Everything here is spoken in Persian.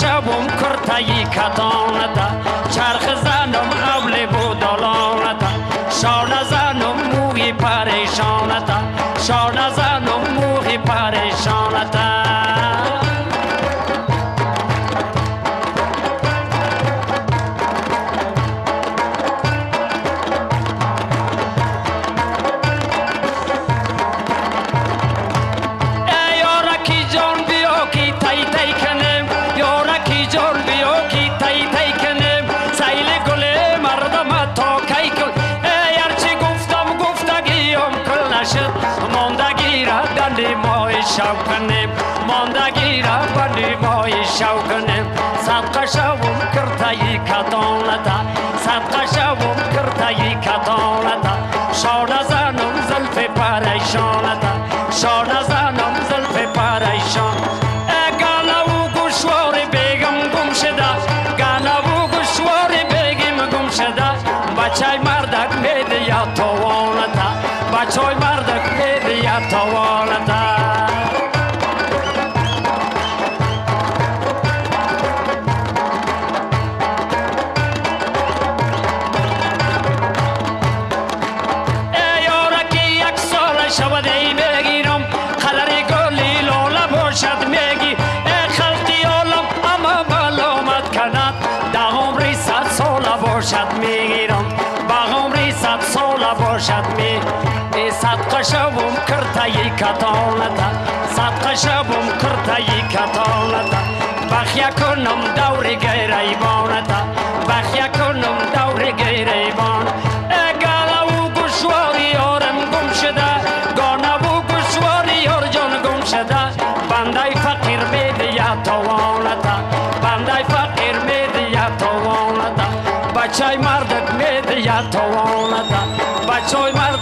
شبم کرتایی کتانتا چرخ زنم اول بودالانتا شانه زنم موی پریشانتا شانه زنم موی پریشانتا شوکنم ماندگی را بندی مای شوکنم صدقه شوم کرتایی کتانتا صدقه شوم کرتایی کتانتا شانه زنم زلف پریشانتا شانه زنم زلف پریشان گانا و گوشوار بیگم گم شده گانا و گوشوار بیگم گم شده بچه مردک میده یا توانتا بچه مردک میده یا توانتا صدقه شوم کرتایی کتانتا صدقه شوم کرتایی کتانتا بخیا کنم دور گریبانتا بخیا کنم دور گریبان گانا و گوشواری یارم گم شده گانا و گوشواری یار جان گم شده بندای فقیر میده یا توانتا بندای فقیر میده یا توانتا بچای مردک میده یا توانتا بچای مرد